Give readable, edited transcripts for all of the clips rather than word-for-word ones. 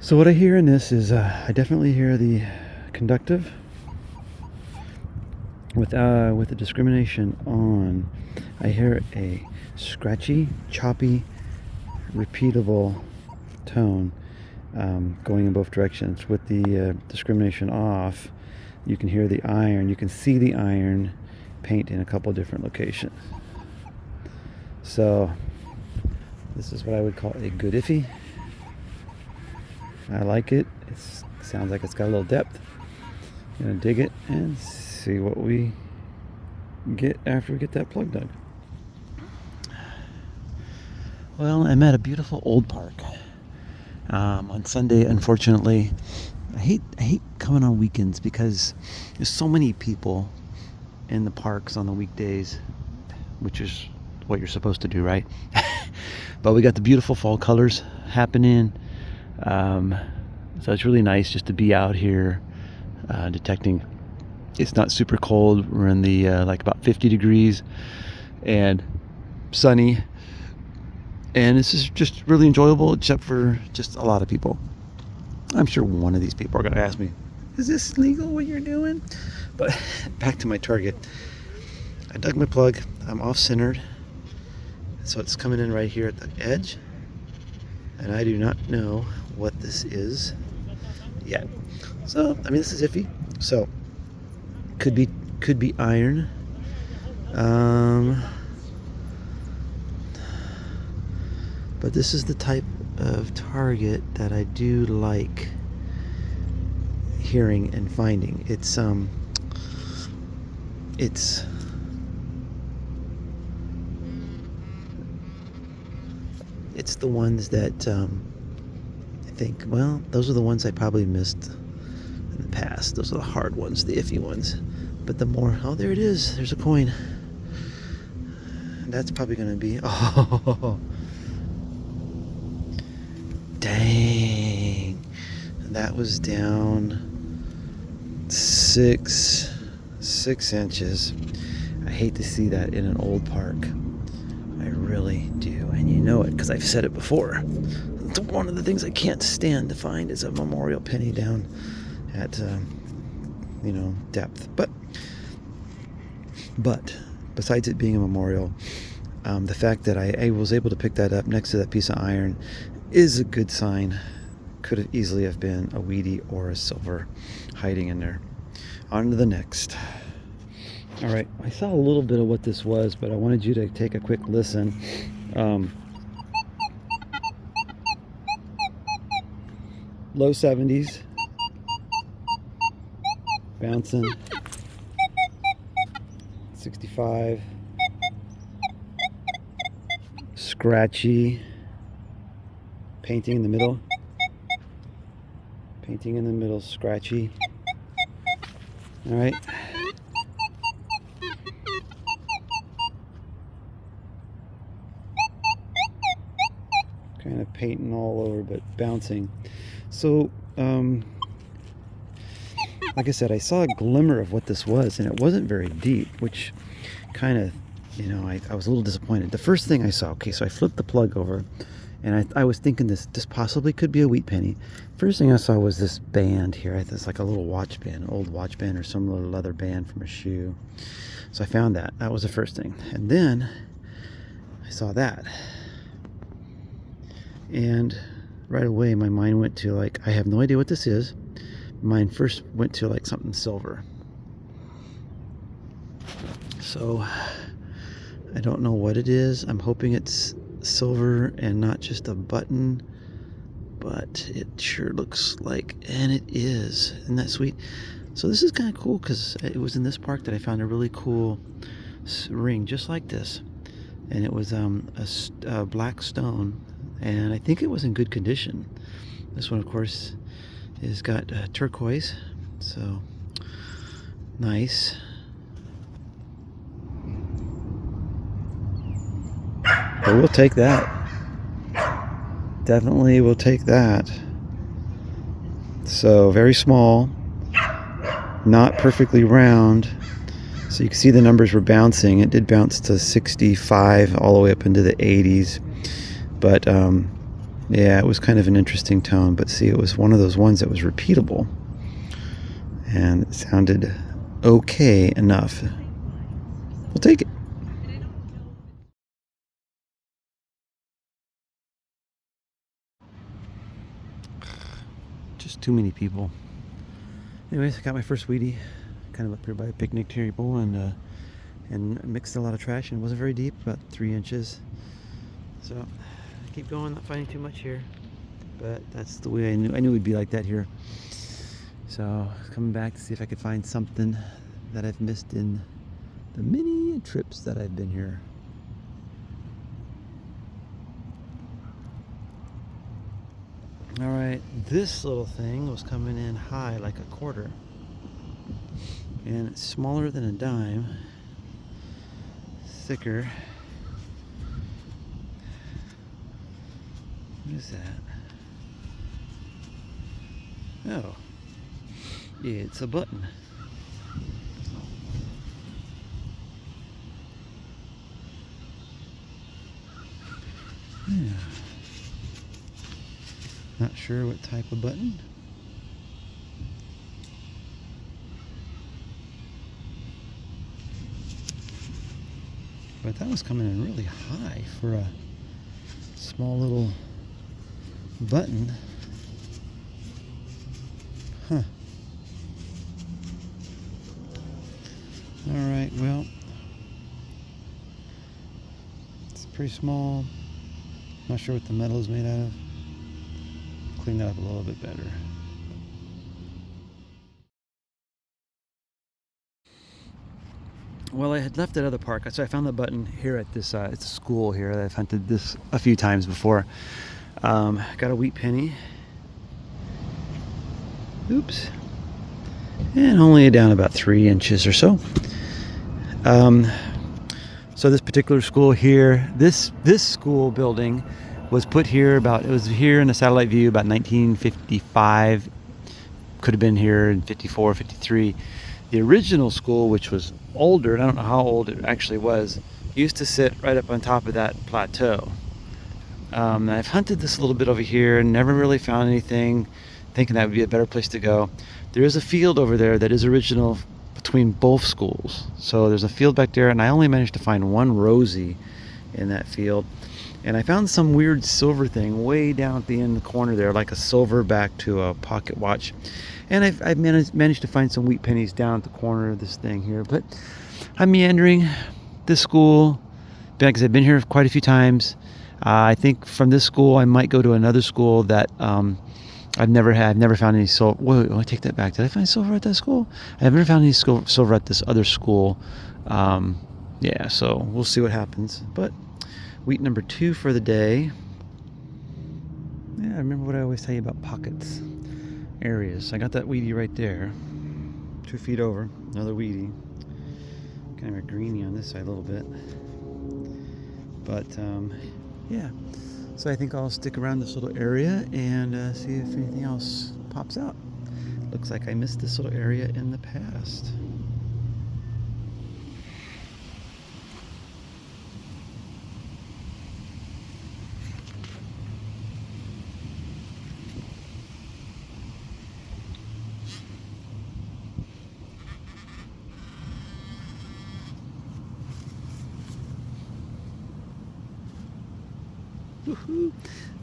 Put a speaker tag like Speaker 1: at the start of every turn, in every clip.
Speaker 1: So what I hear in this is I definitely hear the conductive with the discrimination on. I hear a scratchy, choppy, repeatable tone going in both directions. With the discrimination off, you can hear the iron. You can see the iron paint in a couple different locations. So this is what I would call a good iffy. I like it. It sounds like it's got a little depth. I'm gonna dig it and see what we get after we get that plug dug. Well, I'm at a beautiful old park on Sunday. Unfortunately, I hate coming on weekends because there's so many people in the parks on the weekdays, which is what you're supposed to do, right? But we got the beautiful fall colors happening. So it's really nice just to be out here detecting. It's not super cold. We're in the like about 50 degrees and sunny, and this is just really enjoyable, except for just a lot of people. I'm sure one of these people are going to ask me, is this legal what you're doing? But back to my target. I dug my plug. I'm off-centered, so it's coming in right here at the edge, and I do not know what this is yet. So I mean, this is iffy. So could be iron. But this is the type of target that I do like hearing and finding. It's the ones that I think, well, those are the ones I probably missed in the past. Those are the hard ones, the iffy ones. But the more, oh, there it is. There's a coin. That's probably going to be, oh, dang. That was down 6 inches. I hate to see that in an old park. I really do, and you know it because I've said it before. One of the things I can't stand to find is a memorial penny down at depth. But besides it being a memorial, the fact that I was able to pick that up next to that piece of iron is a good sign. Could have easily have been a weedy or a silver hiding in there. On to the next. All right, I saw a little bit of what this was, but I wanted you to take a quick listen. Low 70s, bouncing, 65, scratchy, painting in the middle, scratchy. All right. Kind of painting all over, but bouncing. So, like I said, I saw a glimmer of what this was, and it wasn't very deep, which kind of, I was a little disappointed. The first thing I saw, okay, so I flipped the plug over, and I was thinking this possibly could be a wheat penny. First thing I saw was this band here. It's like a little watch band, an old watch band, or some little leather band from a shoe. So I found that. That was the first thing. And then I saw that. And right away my mind went to, like, I have no idea what this is. Mine first went to like something silver. So I don't know what it is. I'm hoping it's silver and not just a button, but it sure looks like, and it is. Isn't that sweet? So this is kind of cool because it was in this park that I found a really cool ring just like this, and it was a black stone, and I think it was in good condition. This one, of course, is got turquoise, so nice. But we'll take that. Definitely we'll take that. So very small, not perfectly round. So you can see the numbers were bouncing. It did bounce to 65 all the way up into the 80s. But Yeah, it was kind of an interesting tone, but see, it was one of those ones that was repeatable, and it sounded okay enough. We'll take it. Just too many people. Anyways, I got my first weedie, kind of up here by a picnic table, and mixed a lot of trash, and it wasn't very deep, about 3 inches. So I keep going, not finding too much here, but that's the way I knew it'd be like that here. So coming back to see if I could find something that I've missed in the many trips that I've been here. All right, this little thing was coming in high like a quarter, and it's smaller than a dime, thicker. What is that? Oh, it's a button. Yeah. Not sure what type of button. But that was coming in really high for a small little button. Huh. Alright, well, it's pretty small. Not sure what the metal is made out of. Clean that up a little bit better. Well, I had left at other park, so I found the button here at this. It's a school here that I've hunted this a few times before. Got a wheat penny. Oops. And only down about 3 inches or so. So this particular school here, this school building was put here it was here in a satellite view about 1955. Could have been here in 54, 53. The original school, which was older, and I don't know how old it actually was, used to sit right up on top of that plateau. I've hunted this a little bit over here and never really found anything, thinking that would be a better place to go. There is a field over there that is original between both schools. So there's a field back there, and I only managed to find one Rosie in that field. And I found some weird silver thing way down at the end of the corner there, like a silver back to a pocket watch. And I've managed to find some wheat pennies down at the corner of this thing here. But I'm meandering this school because I've been here quite a few times. I think from this school I might go to another school that I've never found any silver. Whoa, I take that back. Did I find silver at that school? I've never found any silver at this other school. Yeah, so we'll see what happens. But wheat number 2 for the day. Yeah, I remember what I always tell you about pockets, areas. I got that weedy right there, 2 feet over, another weedy. Kind of a greenie on this side a little bit. But yeah, so I think I'll stick around this little area and see if anything else pops out. Looks like I missed this little area in the past. Woohoo!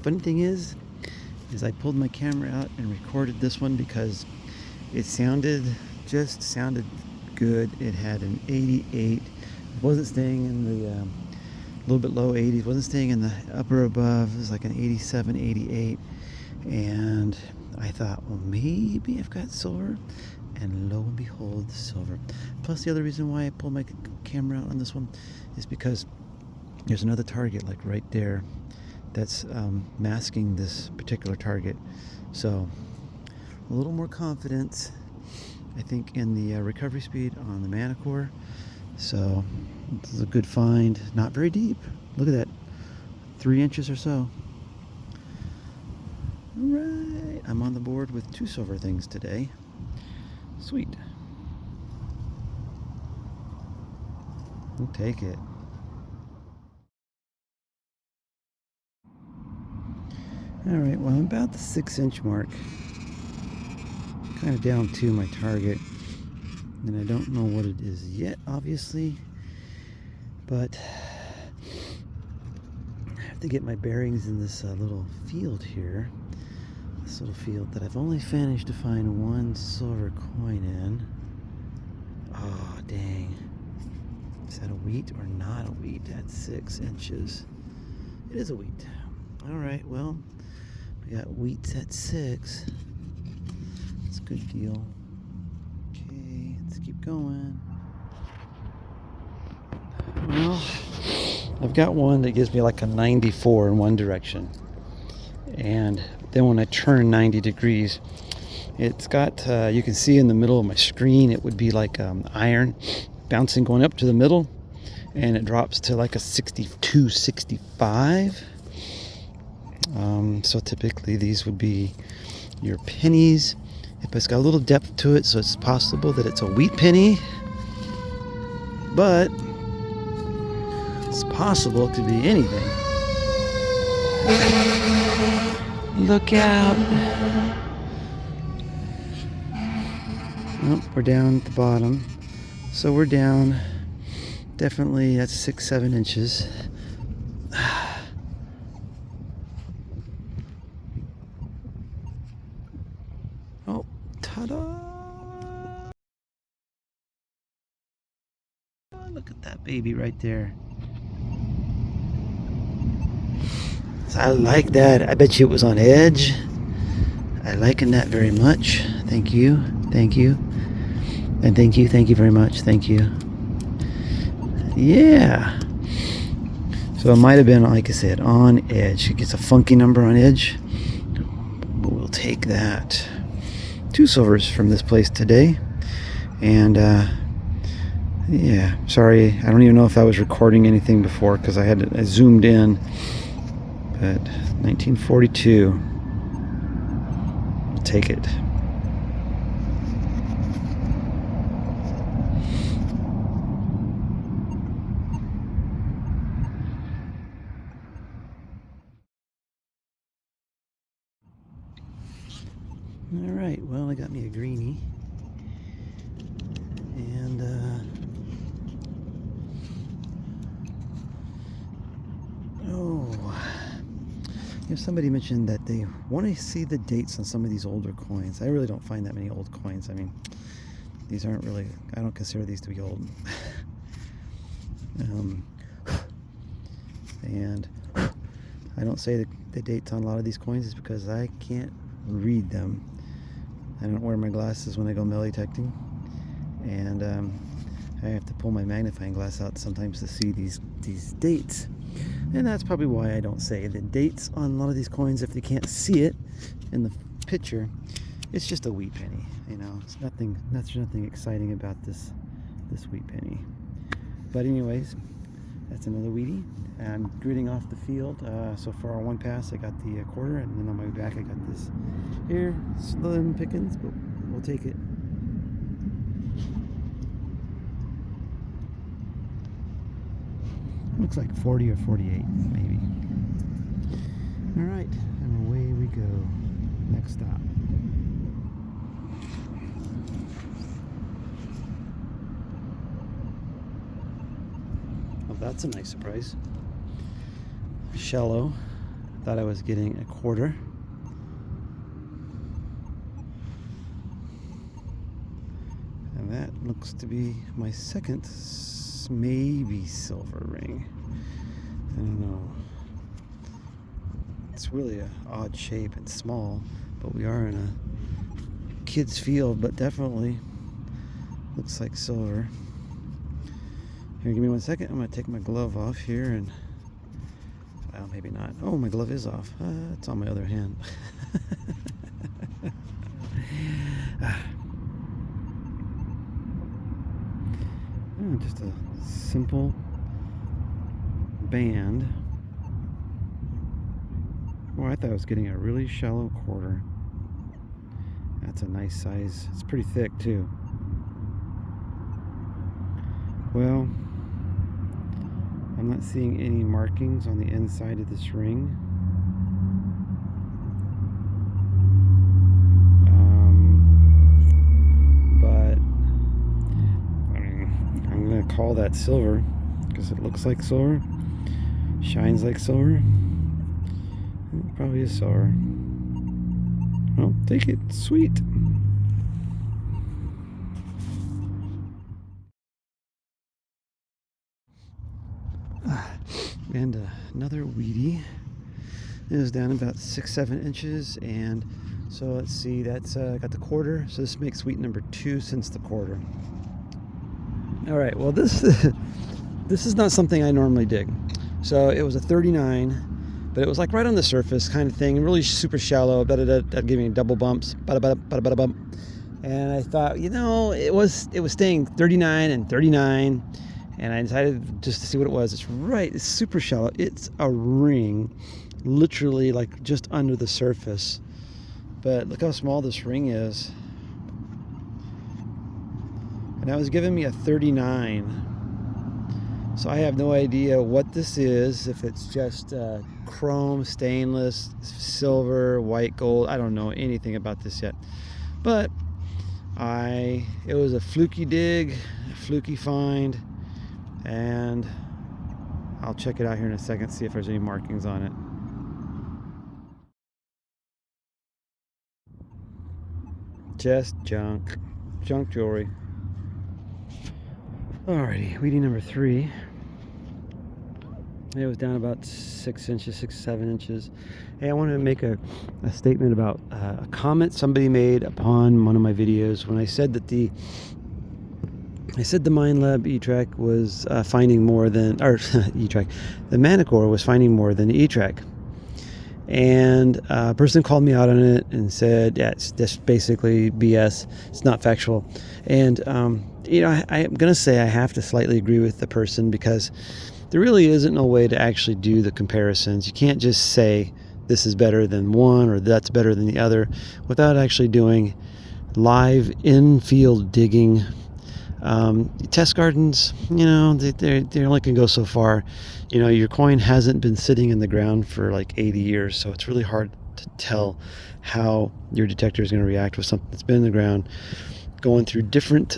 Speaker 1: Funny thing is I pulled my camera out and recorded this one because it sounded good. It had an 88. It wasn't staying in the little bit low 80s. Wasn't staying in the upper above. It was like an 87, 88. And I thought, well, maybe I've got silver. And lo and behold, silver. Plus, the other reason why I pulled my camera out on this one is because there's another target like right there that's masking this particular target. So a little more confidence, I think, in the recovery speed on the Manticore. So this is a good find. Not very deep. Look at that, 3 inches or so. All right, I'm on the board with 2 silver things today. Sweet. We'll take it. Alright, well, I'm about the 6-inch mark. Kind of down to my target. And I don't know what it is yet, obviously. But I have to get my bearings in this little field here. This little field that I've only managed to find one silver coin in. Oh, dang. Is that a wheat or not a wheat at 6 inches? It is a wheat. Alright, well, we got wheats at 6. That's a good deal. Okay, let's keep going. Well, I've got one that gives me like a 94 in one direction. And then when I turn 90 degrees, it's got, you can see in the middle of my screen, it would be like iron bouncing going up to the middle. And it drops to like a 62, 65. So typically these would be your pennies. If it's got a little depth to it, so it's possible that it's a wheat penny. But it's possible it could be anything. Look out. Oh, we're down at the bottom. So we're down. Definitely, that's 6, 7 inches. Oh, ta-da! Look at that baby right there. I like that. I bet you it was on edge. I liken that very much. Thank you. Thank you. And thank you. Thank you very much. Thank you. Yeah. So it might have been, like I said, on edge. It gets a funky number on edge. But we'll take that. 2 silvers from this place today. And, yeah. Sorry. I don't even know if I was recording anything before because I zoomed in. But 1942. We'll take it. Alright, well, I got me a greenie. And, somebody mentioned that they want to see the dates on some of these older coins. I really don't find that many old coins. I mean, these aren't really, I don't consider these to be old. And I don't say the dates on a lot of these coins is because I can't read them. I don't wear my glasses when I go metal detecting, and I have to pull my magnifying glass out sometimes to see these dates. And that's probably why I don't say the dates on a lot of these coins. If they can't see it in the picture, it's just a wheat penny. You know, it's nothing. There's nothing exciting about this wheat penny. But anyways, that's another wheatie. I'm gritting off the field. So far on one pass, I got the quarter, and then on my way back, I got this here. Slim pickings, but we'll take it. Looks like 40 or 48, maybe. All right, and away we go. Next stop. Well, that's a nice surprise. Shallow. Thought I was getting a quarter. And that looks to be my second maybe silver ring. I don't know. It's really an odd shape and small, but we are in a kid's field, but definitely looks like silver. Here, give me 1 second. I'm going to take my glove off here and, well, maybe not. Oh, my glove is off. It's on my other hand. Just a simple band. Oh, I thought I was getting a really shallow quarter. That's a nice size. It's pretty thick too. Well, I'm not seeing any markings on the inside of this ring. call that silver because it looks like silver, shines like silver. It probably is silver. Well, take it. Sweet. And another weedy. It was down about 6-7 inches, and so let's see, that's got the quarter, so this makes wheat number 2 since the quarter. All right, well, this is not something I normally dig. So it was a 39, but it was like right on the surface kind of thing, really super shallow. That gave me double bumps, bump. And I thought, it was staying 39 and 39, and I decided just to see what it was. It's super shallow. It's a ring, literally like just under the surface. But look how small this ring is. And that was giving me a 39. So I have no idea what this is, if it's just chrome, stainless, silver, white, gold. I don't know anything about this yet. But it was a fluky dig, a fluky find, and I'll check it out here in a second, see if there's any markings on it. Just junk jewelry. Alrighty, weedy number 3. It was down about 6 inches, 7 inches. Hey, I want to make a statement about a comment somebody made upon one of my videos when I said that the Minelab E-trac was finding more than, or E-trac, the Manticore was finding more than the E-trac. And a person called me out on it and said, yeah, it's just basically BS. It's not factual. And, I'm going to say I have to slightly agree with the person, because there really isn't no way to actually do the comparisons. You can't just say this is better than one or that's better than the other without actually doing live in-field digging. Test gardens, they only can go so far. Your coin hasn't been sitting in the ground for like 80 years, so it's really hard to tell how your detector is going to react with something that's been in the ground, going through different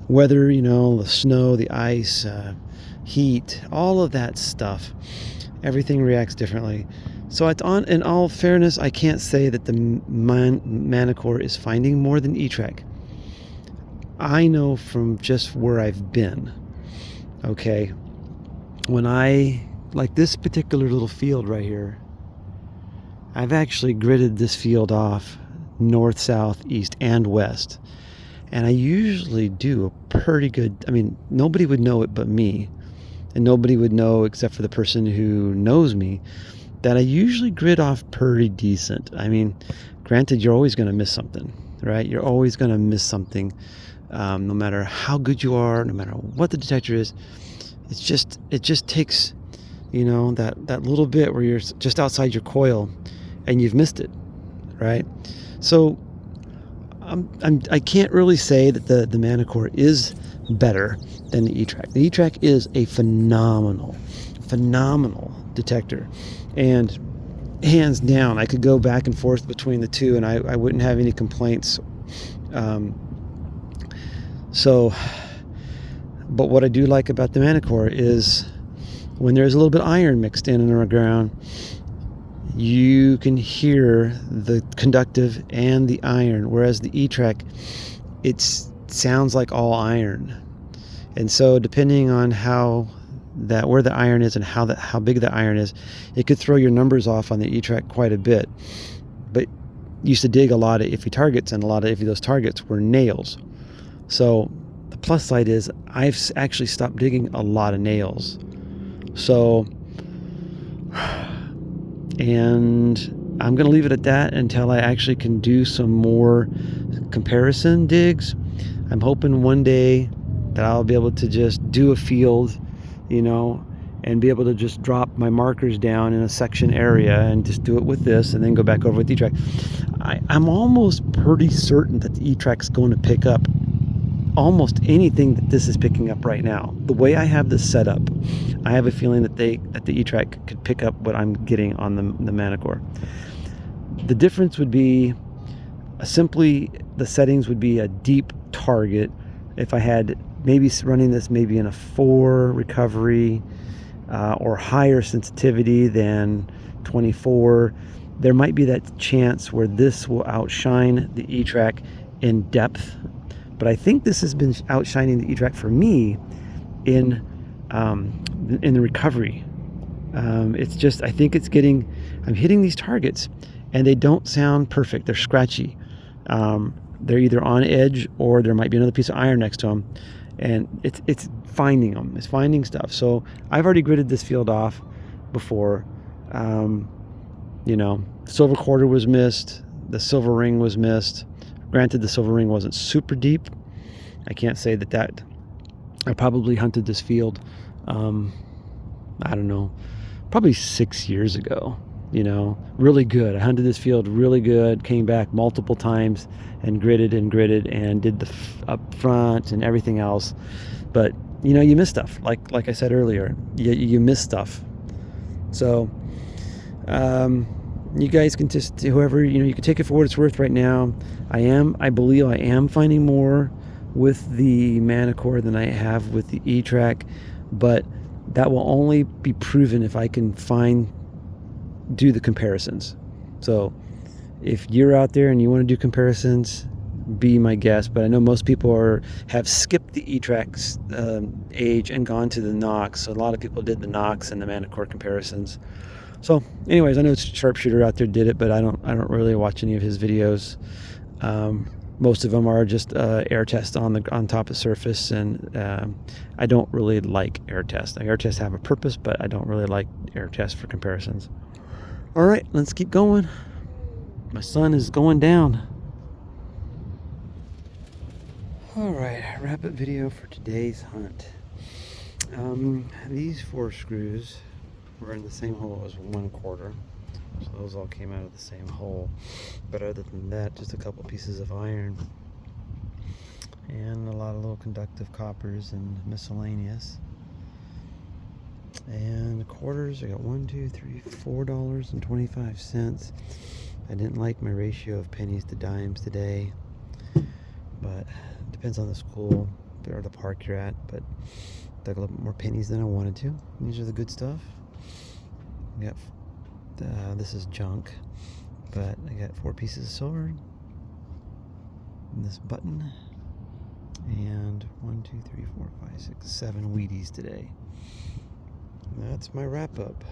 Speaker 1: weather, the snow, the ice, heat, all of that stuff. Everything reacts differently. So in all fairness, I can't say that the Manticore is finding more than E-trac. I know from just where I've been, okay, when like this particular little field right here, I've actually gridded this field off north, south, east, and west. And I usually do a pretty good, nobody would know it but me, and nobody would know except for the person who knows me, that I usually grid off pretty decent. Granted, you're always going to miss something, right? You're always going to miss something. No matter how good you are, no matter what the detector is, it just takes, that little bit where you're just outside your coil and you've missed it, right? So I can't really say that the Manticore is better than the E-trac. The E-trac is a phenomenal detector, and hands down, I could go back and forth between the two, and I wouldn't have any complaints. But what I do like about the Manticore is when there's a little bit of iron mixed in and around, you can hear the conductive and the iron, whereas the E-trac, it sounds like all iron. And so depending on where the iron is and how big the iron is, it could throw your numbers off on the E-trac quite a bit. But used to dig a lot of iffy targets, and a lot of those targets were nails. So the plus side is I've actually stopped digging a lot of nails. So, and I'm going to leave it at that until I actually can do some more comparison digs. I'm hoping one day that I'll be able to just do a field, and be able to just drop my markers down in a section area and just do it with this and then go back over with E-trac. I'm almost pretty certain that the E-trac's going to pick up almost anything that this is picking up right now. The way I have this set up, I have a feeling that the E-trac could pick up what I'm getting on the Manticore. The difference would be the settings would be a deep target. If I had maybe running this maybe in a 4 recovery or higher sensitivity than 24, there might be that chance where this will outshine the E-trac in depth. But I think this has been outshining the E-trac for me in the recovery. It's just, I think I'm hitting these targets and they don't sound perfect. They're scratchy. They're either on edge or there might be another piece of iron next to them. And it's finding them. It's finding stuff. So I've already gridded this field off before. Silver quarter was missed. The silver ring was missed. Granted, the silver ring wasn't super deep. I can't say that I probably hunted this field, I don't know, probably 6 years ago. Really good. I hunted this field really good, came back multiple times and gridded and did the up front and everything else. But you miss stuff. Like I said earlier, you miss stuff. So you guys can just, whoever, you can take it for what it's worth right now. I believe I am finding more with the Manticore than I have with the E-trac, but that will only be proven if I can do the comparisons. So if you're out there and you want to do comparisons, be my guest. But I know most people have skipped the E-trac's age and gone to the Nox. So a lot of people did the Nox and the Manticore comparisons. So anyways, I know Sharpshooter out there did it, but I don't really watch any of his videos. Most of them are just air tests on top of surface, and I don't really like air tests. Air tests have a purpose, but I don't really like air tests for comparisons. All right, let's keep going. My sun is going down. All right, wrap up video for today's hunt. These 4 screws were in the same hole as 1/4, so those all came out of the same hole. But other than that, just a couple pieces of iron and a lot of little conductive coppers and miscellaneous. And the quarters, I got $4.25. I didn't like my ratio of pennies to dimes today, but it depends on the school or the park you're at. But I got a little bit more pennies than I wanted to. These are the good stuff. I got this is junk, but I got 4 pieces of silver, and this button, and 1, 2, 3, 4, 5, 6, 7 Wheaties today. That's my wrap up.